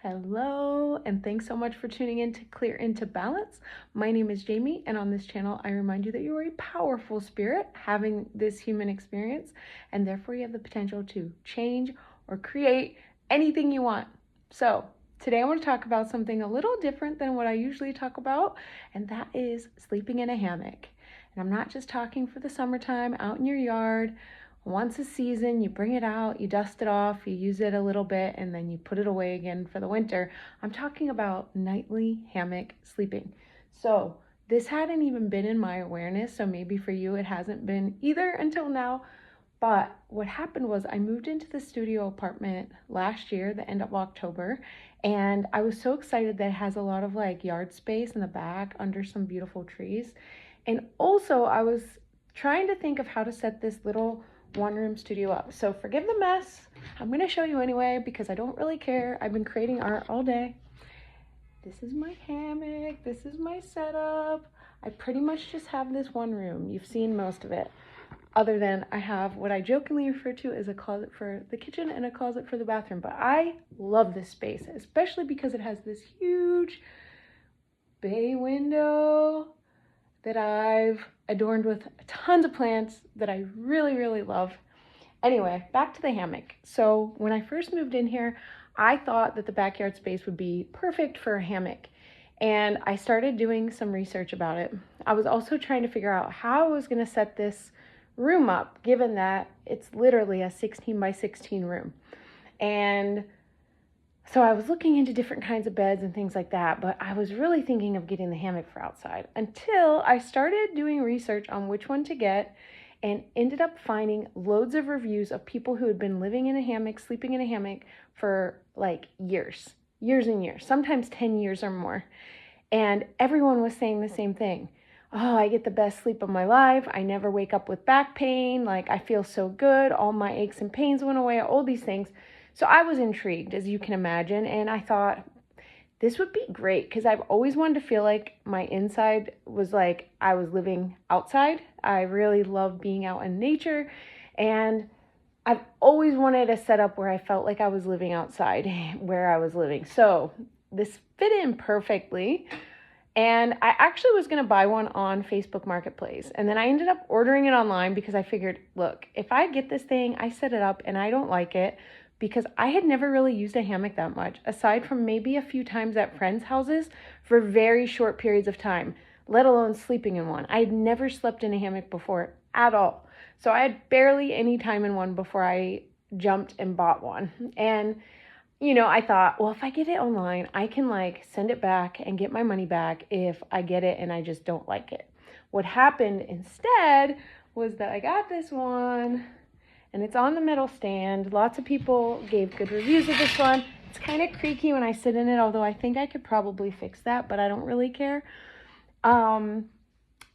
Hello, and thanks so much for tuning in to Clear Into Balance. My name is Jamie, and on this channel, I remind you that you are a powerful spirit having this human experience, and therefore you have the potential to change or create anything you want. So, today I want to talk about something a little different than what I usually talk about, and that is sleeping in a hammock. And I'm not just talking for the summertime out in your yard. Once a season, you bring it out, you dust it off, you use it a little bit, and then you put it away again for the winter. I'm talking about nightly hammock sleeping. So this hadn't even been in my awareness, so maybe for you it hasn't been either until now. But what happened was I moved into the studio apartment last year, the end of October, and I was so excited that it has a lot of like yard space in the back under some beautiful trees. And also I was trying to think of how to set this little one-room studio up. So forgive the mess. I'm going to show you anyway because I don't really care. I've been creating art all day. This is my hammock. This is my setup. I pretty much just have this one room. You've seen most of it. Other than I have what I jokingly refer to as a closet for the kitchen and a closet for the bathroom. But I love this space, especially because it has this huge bay window that I've adorned with tons of plants that I really, really love. Anyway, back to the hammock. So when I first moved in here, I thought that the backyard space would be perfect for a hammock. And I started doing some research about it. I was also trying to figure out how I was going to set this room up, given that it's literally a 16 by 16 room. And so I was looking into different kinds of beds and things like that, but I was really thinking of getting the hammock for outside until I started doing research on which one to get and ended up finding loads of reviews of people who had been living in a hammock, sleeping in a hammock for like years and years, sometimes 10 years or more. And everyone was saying the same thing. Oh, I get the best sleep of my life. I never wake up with back pain. Like I feel so good. All my aches and pains went away, all these things. So I was intrigued, as you can imagine, and I thought this would be great because I've always wanted to feel like my inside was like I was living outside. I really love being out in nature, and I've always wanted a setup where I felt like I was living outside where I was living. So this fit in perfectly. And I actually was going to buy one on Facebook Marketplace. And then I ended up ordering it online because I figured, look, if I get this thing, I set it up and I don't like it, because I had never really used a hammock that much, aside from maybe a few times at friends' houses for very short periods of time, let alone sleeping in one. I had never slept in a hammock before at all. So I had barely any time in one before I jumped and bought one. And I thought, well, if I get it online, I can like send it back and get my money back if I get it and I just don't like it. What happened instead was that I got this one and it's on the metal stand. Lots of people gave good reviews of this one. It's kind of creaky when I sit in it, although I think I could probably fix that, but I don't really care.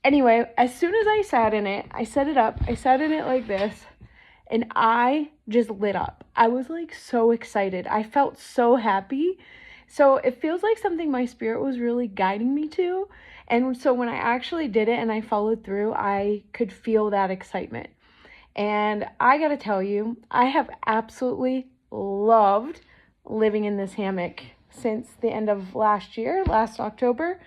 Anyway, as soon as I sat in it, I set it up. I sat in it like this. And I just lit up. I was like so excited. I felt so happy. So it feels like something my spirit was really guiding me to. And so when I actually did it and I followed through, I could feel that excitement. And I gotta tell you, I have absolutely loved living in this hammock since the end of last October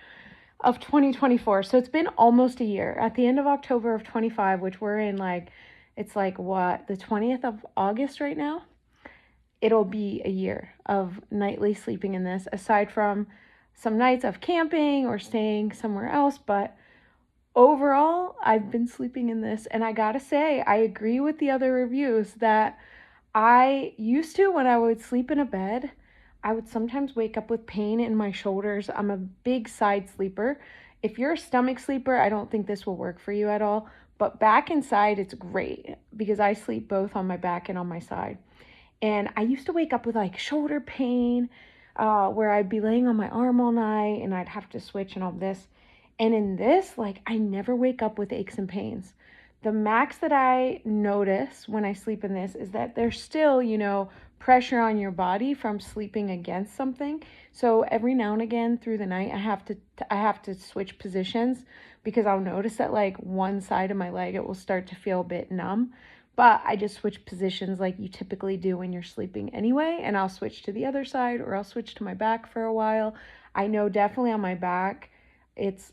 of 2024. So it's been almost a year. At the end of October of 25, which we're in it's like what, the 20th of August right now? It'll be a year of nightly sleeping in this, aside from some nights of camping or staying somewhere else. But overall, I've been sleeping in this. And I gotta say, I agree with the other reviews that I used to, when I would sleep in a bed, I would sometimes wake up with pain in my shoulders. I'm a big side sleeper. If you're a stomach sleeper, I don't think this will work for you at all. But back and side, it's great because I sleep both on my back and on my side. And I used to wake up with like shoulder pain, where I'd be laying on my arm all night and I'd have to switch and all this. And in this, like, I never wake up with aches and pains. The max that I notice when I sleep in this is that there's still, pressure on your body from sleeping against something. So every now and again through the night, I have to switch positions because I'll notice that like one side of my leg, it will start to feel a bit numb. but I just switch positions like you typically do when you're sleeping anyway, and I'll switch to the other side, or I'll switch to my back for a while. I know definitely on my back, it's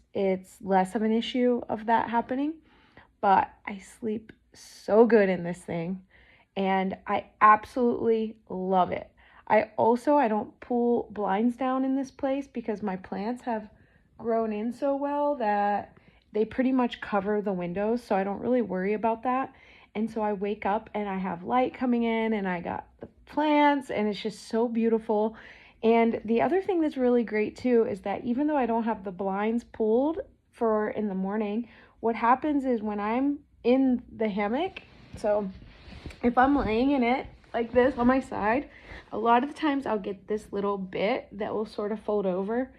less of an issue of that happening, but I sleep so good in this thing, and I absolutely love it. I don't pull blinds down in this place because my plants have grown in so well that they pretty much cover the windows, so I don't really worry about that. And so I wake up and I have light coming in, and I got the plants, and it's just so beautiful. And the other thing that's really great too is that even though I don't have the blinds pulled for in the morning, what happens is when I'm in the hammock, so if I'm laying in it like this on my side, a lot of the times I'll get this little bit that will sort of fold over,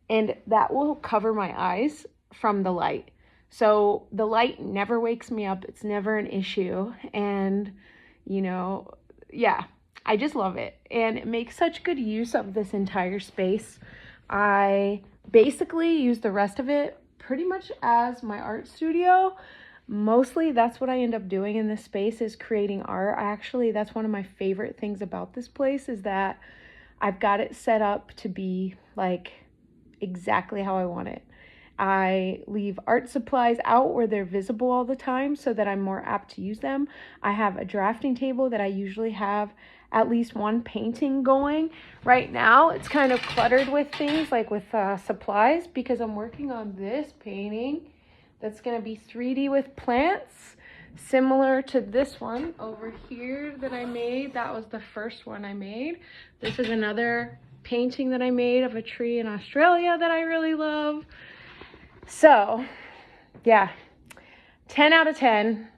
and that will cover my eyes from the light. So the light never wakes me up. It's never an issue. And, yeah, I just love it. And it makes such good use of this entire space. I basically use the rest of it pretty much as my art studio. Mostly that's what I end up doing in this space, is creating art. Actually, that's one of my favorite things about this place, is that I've got it set up to be like exactly how I want it. I leave art supplies out where they're visible all the time so that I'm more apt to use them. I have a drafting table that I usually have at least one painting going. Right now, it's kind of cluttered with things, like with supplies, because I'm working on this painting that's going to be 3D with plants, similar to this one over here that I made. That was the first one I made. This is another painting that I made of a tree in Australia that I really love. So, yeah, 10 out of 10,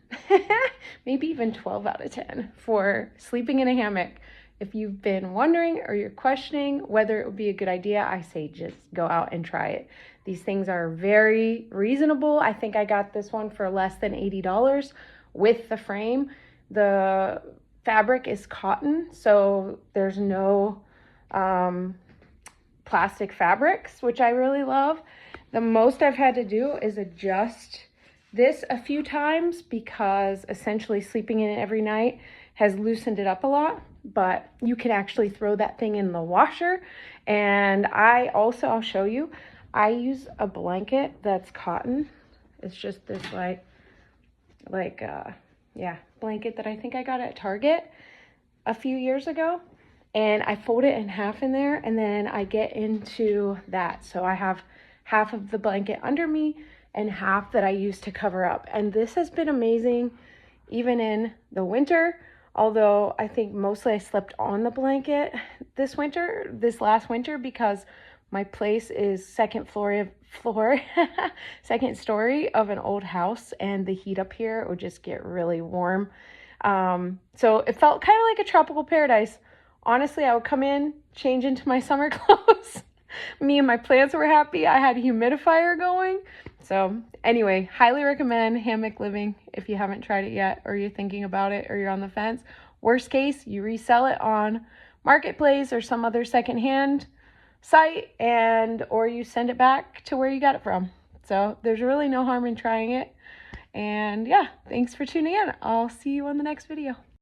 maybe even 12 out of 10 for sleeping in a hammock. If you've been wondering or you're questioning whether it would be a good idea, I say just go out and try it. These things are very reasonable. I think I got this one for less than $80 with the frame. The fabric is cotton, so there's no plastic fabrics, which I really love. The most I've had to do is adjust this a few times because essentially sleeping in it every night has loosened it up a lot, but you can actually throw that thing in the washer. And I'll show you, I use a blanket that's cotton. It's just this blanket that I think I got at Target a few years ago. And I fold it in half in there, and then I get into that. So I have half of the blanket under me and half that I use to cover up. And this has been amazing even in the winter, although I think mostly I slept on the blanket this last winter, because my place is second story of an old house, and the heat up here would just get really warm. So it felt kind of like a tropical paradise. Honestly, I would come in, change into my summer clothes. Me and my plants were happy. I had a humidifier going. So anyway, highly recommend hammock living if you haven't tried it yet, or you're thinking about it, or you're on the fence. Worst case, you resell it on Marketplace or some other secondhand site, or you send it back to where you got it from. So there's really no harm in trying it. And yeah, thanks for tuning in. I'll see you on the next video.